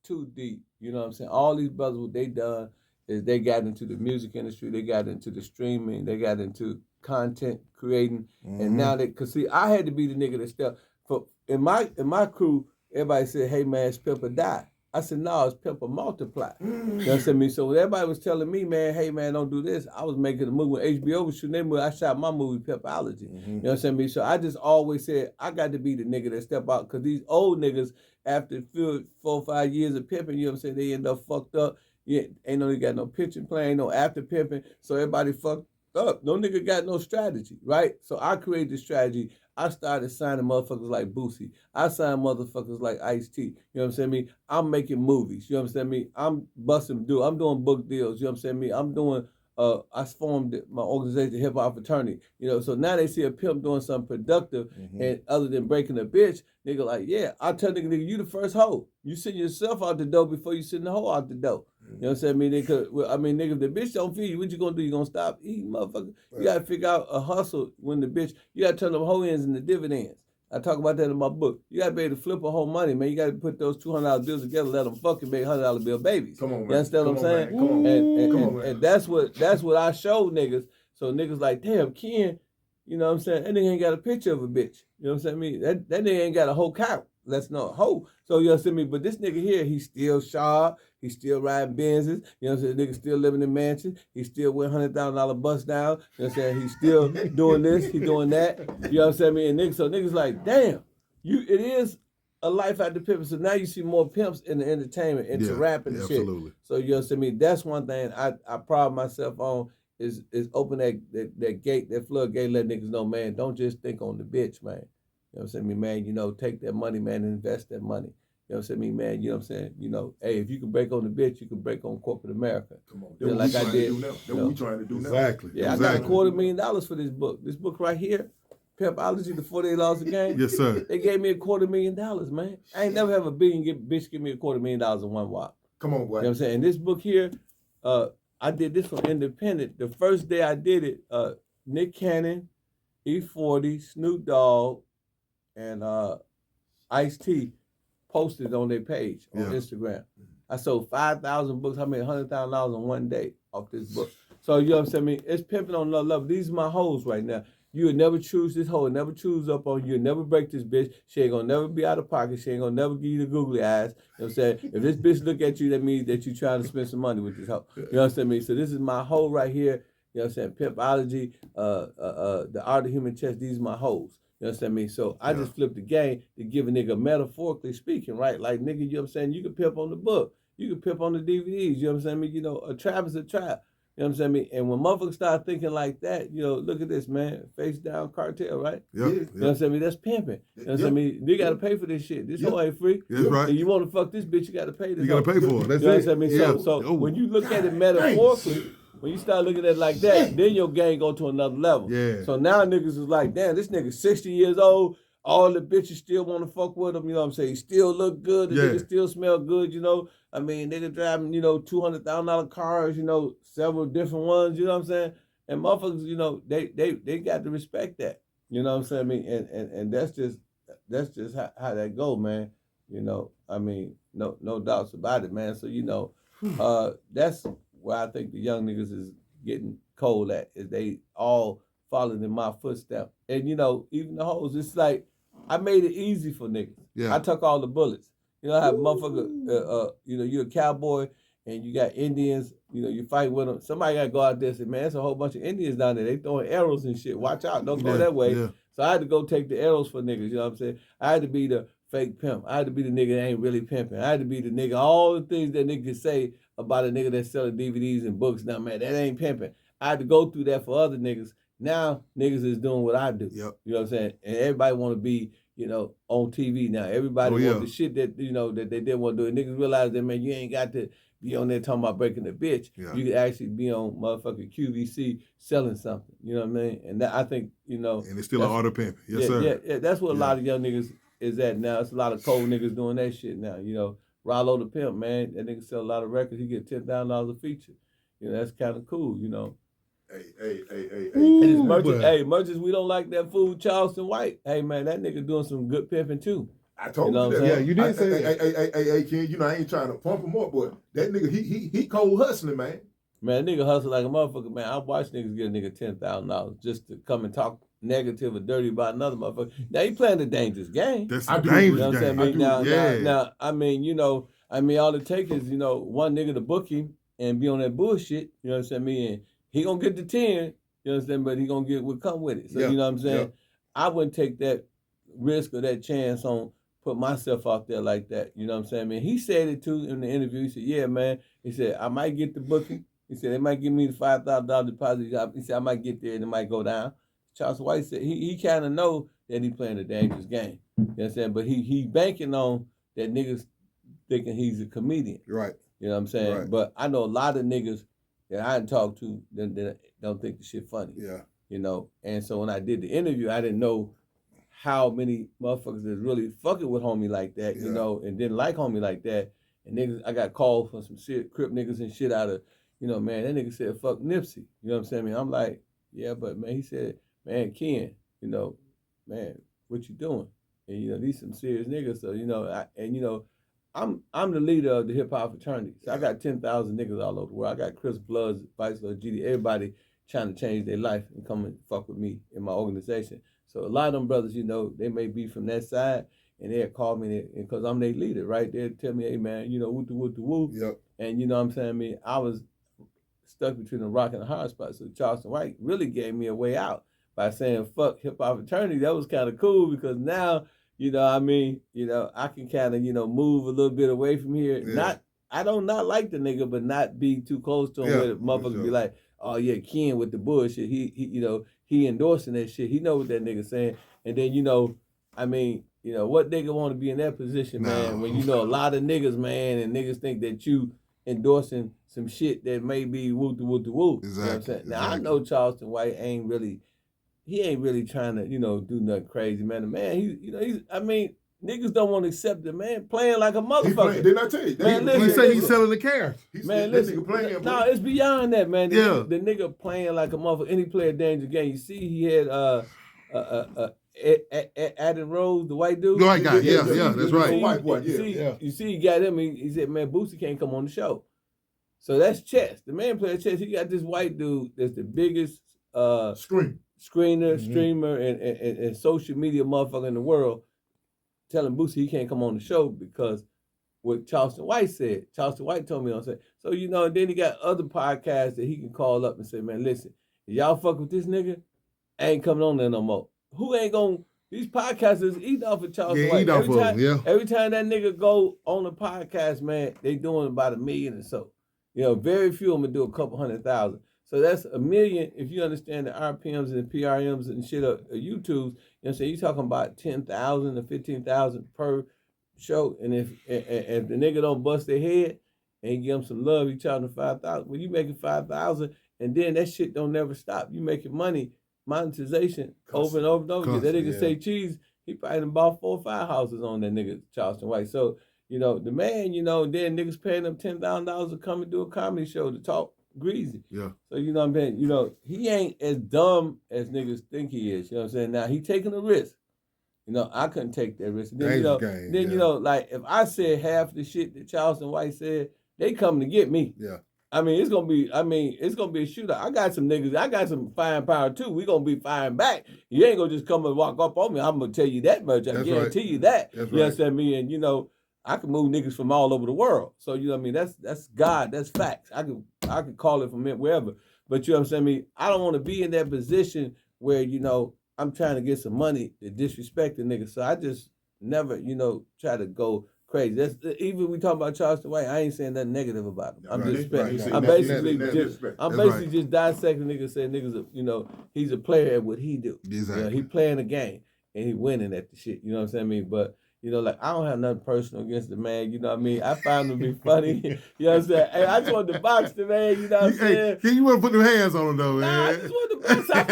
too deep. You know what I'm saying? All these brothers, what they done is they got into the music industry, they got into the streaming, they got into content creating, and now they, cause see, I had to be the nigga that stepped for in my crew. Everybody said, "Hey man, it's pimp or die." I said, "No, it's pimp or multiply." You know what I'm saying? So when everybody was telling me, "Man, hey man, don't do this," I was making a movie. When HBO was shooting their movie, I shot my movie Pimpology. You know what I'm saying? So I just always said I got to be the nigga that step out, cause these old niggas after 4 or 5 years of pimping, you know what I'm saying, they end up fucked up. Yeah, ain't no, they got no pitching plan, no after pimping, so everybody fucked up. No nigga got no strategy, right? So I created the strategy. I started signing motherfuckers like Boosie. I signed motherfuckers like Ice-T. You know what I'm saying? Me, I'm making movies. You know what I'm saying? Me, I'm busting do. I'm doing book deals. You know what I'm saying? Me, I'm doing. I formed my organization, Hip Hop Fraternity. You know, so now they see a pimp doing something productive, and other than breaking a bitch, nigga like, yeah, I tell nigga, you the first hoe. You send yourself out the door before you send the hoe out the door. You know what I'm saying? Nigga, if the bitch don't feed you, what you gonna do? You gonna stop eating, motherfucker? You gotta figure out a hustle when the bitch, you gotta turn them hoe ends into dividends. I talk about that in my book. You gotta be able to flip a whole money, man. You gotta put those $200 bills together, let them fucking make $100 bill babies. Come on, man. You understand what I'm saying? Come on. And that's what I show niggas. So niggas like, damn, Ken, you know what I'm saying? That nigga ain't got a picture of a bitch. You know what I'm saying? That nigga ain't got a whole cow. That's not a hoe. So you understand me? But this nigga here, he's still sharp. He's still riding Benzes. You know what I'm saying? Nigga still living in mansions. He still with $100,000 bust down. You know what I'm saying? He's still doing this. He doing that. You know what I'm saying? And niggas like, damn, it is a life after pimping. So now you see more pimps in the entertainment, into rapping and shit. Absolutely. So you know what I mean? That's one thing I pride myself on is open that gate, that floodgate, let niggas know, man, don't just think on the bitch, man. You know what I'm saying, man? You know, take that money, man, and invest that money. You know what I'm saying, man? You know what I'm saying? You know, hey, if you can break on the bitch, you can break on corporate America. Come on. You know, like I did. That's what we trying to do now. Exactly. Yeah, exactly. I got $250,000 for this book. This book right here, Pimpology, the 48 Laws of Game. Yes, sir. They gave me $250,000, man. I ain't never have a bitch give me $250,000 in one walk. Come on, boy. You know what I'm saying? And this book here, I did this from Independent. The first day I did it, Nick Cannon, E40, Snoop Dogg, and Ice-T posted on their page on Instagram. I sold 5,000 books. I made $100,000 in one day off this book. So you know what I'm saying? It's pimping on another level. These are my hoes right now. You would never choose this hoe, never choose up on you, you'll never break this bitch. She ain't gonna never be out of pocket. She ain't gonna never give you the googly eyes. You know what I'm saying? If this bitch look at you, that means that you trying to spend some money with this hoe. You know what I'm saying? So this is my hoe right here. You know what I'm saying? Pimpology, the art of human chess, these are my hoes. You know what I'm saying? So I just flipped the game to give a nigga metaphorically speaking, right? Like, nigga, you know what I'm saying? You can pimp on the book. You can pimp on the DVDs. You know what I'm saying? You know, a trap is a trap. You know what I'm saying? And when motherfuckers start thinking like that, you know, look at this, man. Face down cartel, right? Yep. You know what I'm saying? That's pimping. You know what I'm saying? They got to pay for this shit. This hoe ain't free. That's right. And you want to fuck this bitch, you got to pay this. You got to pay for it. That's you know it. what I'm saying? So when you look at it metaphorically, when you start looking at it like that, then your game go to another level. Yeah. So now niggas is like, damn, this nigga 60 years old. All the bitches still want to fuck with him, you know what I'm saying? He still look good, the nigga still smell good, you know? I mean, nigga driving, you know, $200,000 cars, you know, several different ones, you know what I'm saying? And motherfuckers, you know, they got to respect that, you know what I'm saying? I mean, and that's just how that go, man. You know, I mean, no doubts about it, man. So, you know, that's where I think the young niggas is getting cold at, is they all following in my footsteps. And, you know, even the hoes, it's like, I made it easy for niggas. Yeah. I took all the bullets. You know, I have motherfucker, you know, you're a cowboy and you got Indians, you know, you fight with them. Somebody got to go out there and say, man, there's a whole bunch of Indians down there. They throwing arrows and shit. Watch out. Don't go that way. Yeah. So I had to go take the arrows for niggas, you know what I'm saying? I had to be the fake pimp. I had to be the nigga that ain't really pimping. I had to be the nigga, all the things that niggas say about a nigga that's selling DVDs and books. Now, man, that ain't pimping. I had to go through that for other niggas. Now, niggas is doing what I do. Yep. You know what I'm saying? And everybody want to be, you know, on TV now. Everybody want the shit that, you know, that they didn't want to do. And niggas realize that, man, you ain't got to be on there talking about breaking the bitch. Yeah. You can actually be on motherfucking QVC selling something. You know what I mean? And that, I think, you know. And it's still an art of pimping. Yes, sir. Yeah. That's what a lot of young niggas is at now. It's a lot of cold niggas doing that shit now. You know, Rollo the Pimp, man, that nigga sell a lot of records. He get $10,000 a feature. You know, that's kind of cool, you know. Hey. And it's merchants, merchants, we don't like that fool, Charleston White. Hey, man, that nigga doing some good pimping, too. I told You know you what I'm that. saying? Yeah, you did say that. Hey, Ken, you know, I ain't trying to pump him up, but that nigga, he cold hustling, man. Man, nigga hustle like a motherfucker, man. I watch niggas get a nigga $10,000 just to come and talk negative or dirty about another motherfucker. Now he playing a dangerous game. That's I a do dangerous You know what I'm saying? game. I mean, yeah. now, I mean, you know, all it takes is, you know, one nigga to book him and be on that bullshit, you know what I'm saying? And he gonna get the 10, you know what I'm saying? But he gonna get what come with it. So, Yeah, you know what I'm saying? yeah. I wouldn't take that risk or that chance on put myself out there like that, you know what I'm saying? I mean, he said it too in the interview. He said, yeah, man. He said, I might get the booking. He said, they might give me the $5,000 deposit. He said, I might get there and it might go down. Charles White said he kind of know that he playing a dangerous game. You know what I'm saying? But he banking on that niggas thinking he's a comedian. Right. You know what I'm saying? Right. But I know a lot of niggas that I didn't talk to that don't think the shit funny. Yeah. You know? And so when I did the interview, I didn't know how many motherfuckers is really fucking with homie like that, you know, and didn't like homie like that. And niggas, I got called from some shit, Crip niggas and shit out of, you know, man, that nigga said, fuck Nipsey. You know what I'm saying? I mean, I'm like, yeah, but man, he said, man, Ken, you know, man, what you doing? And, you know, these some serious niggas. So, you know, I'm the leader of the hip hop fraternity. So I got 10,000 niggas all over the world. I got Chris Bloods, Vice Lord GD, everybody trying to change their life and come and fuck with me in my organization. So a lot of them brothers, you know, they may be from that side, and they'll call me, because I'm their leader, right? They'll tell me, hey, man, you know, woo-the-woo-the-woo. Yep. And you know what I'm saying? I mean, I was stuck between a rock and a hard spot. So Charleston White really gave me a way out by saying, fuck hip-hop fraternity. That was kind of cool, because now, you know, I mean, you know, I can kind of, you know, move a little bit away from here. Yeah. I don't not like the nigga, but not be too close to him where the motherfuckers be like, oh yeah, Ken with the bullshit. He you know, he endorsing that shit. He know what that nigga saying. And then, you know, I mean, you know, what nigga want to be in that position, man, when you know a lot of niggas, man, and niggas think that you endorsing some shit that may be woo-the-woo-the-woo. Exactly. You know what I'm saying? Now, I know Charleston White ain't really trying to, you know, do nothing crazy, man. The man, I mean, niggas don't want to accept the man playing like a motherfucker. Didn't I tell you? Man, He said he's selling the cash. Man, listen, no, it's beyond that, man. The nigga playing like a motherfucker. Any player dangerous game. You see, he had Adam Rose, the white dude. The white guy, yeah, that's right. White boy, You see, he got him. He said, man, Boosie can't come on the show. So that's chess. The man plays chess. He got this white dude that's the biggest screener, streamer, and social media motherfucker in the world, telling Boosie he can't come on the show because what Charleston White said. Charleston White told me on set. So, you know, and then he got other podcasts that he can call up and say, man, listen, if y'all fuck with this nigga, I ain't coming on there no more. Who ain't gonna, these podcasters eat off of Charleston White. Every time that nigga go on a podcast, man, they doing about $1 million or so. You know, very few of them do a couple 100,000. So that's $1 million, if you understand the RPMs and the PRMs and shit of YouTubes, you know what I'm saying? You're talking about 10,000 to 15,000 per show. And if the nigga don't bust their head and you give them some love, you charge them 5,000. Well, you making 5,000, and then that shit don't never stop. You making money, monetization over and over and over again. That nigga say cheese, he probably done bought 4 or 5 houses on that nigga Charleston White. So, you know, the man, you know, then niggas paying them $10,000 to come and do a comedy show to talk greasy. Yeah. So, you know what I'm saying? You know, he ain't as dumb as niggas think he is. You know what I'm saying? Now, he taking a risk. You know, I couldn't take that risk. Then, you know, like, if I said half the shit that Charleston White said, they come to get me. Yeah. I mean, it's gonna be a shootout. I got some niggas, I got some firepower too. We gonna be firing back. You ain't gonna just come and walk up on me. I'm gonna tell you that much. I guarantee you that. That's you understand me? And you know, I can move niggas from all over the world. So you know what I mean? That's God, that's facts. I could call it from wherever. But you know what I'm saying? I mean, I don't want to be in that position where, you know, I'm trying to get some money to disrespect the nigga. So I just never, you know, try to go crazy. That's even we talk about Charleston White. I ain't saying nothing negative about him. I'm basically just dissecting niggas, saying niggas, you know, he's a player at what he do. Exactly. You know, he playing a game and he winning at the shit. You know what I'm saying? I mean, but you know, like I don't have nothing personal against the man. You know what I mean? I found him to be funny. You know what I'm saying? Hey, I just wanted to box the man. You know what I'm saying? You want to put them hands on him though, man. Nah, I just wanted to box. I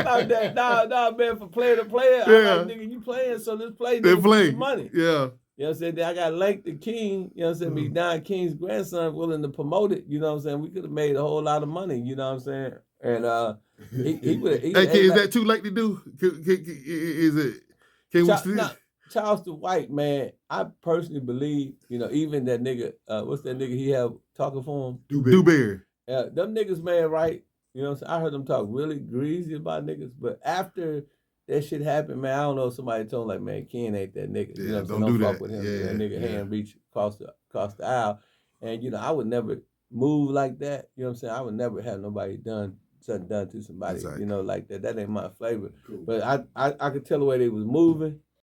thought that nah, man, for player to player. Yeah. I'm like, nigga, you playing, so let's play. They play money. Yeah. You know what I'm saying? Then I got Link the King, you know what I'm saying? Me, Don King's grandson, willing to promote it. You know what I'm saying? We could have made a whole lot of money. You know what I'm saying? And he would. Hey, kid, is that too late to do? Is it? Can we still? Charleston White, man, I personally believe, even that nigga, what's that nigga he have talking for him? Dewberry. Them niggas, man, right? You know what I'm saying? I heard them talk really greasy about niggas, but after that shit happened, man, I don't know if somebody told him, like, man, Ken ain't that nigga. Yeah, You know what I'm saying? don't do fuck that. with him. Yeah, that nigga yeah. hand reach across the aisle. And, I would never move like that. You know what I'm saying? I would never have nobody done to somebody, Exactly. like that. That ain't my flavor. Cool. But I could tell the way they was moving.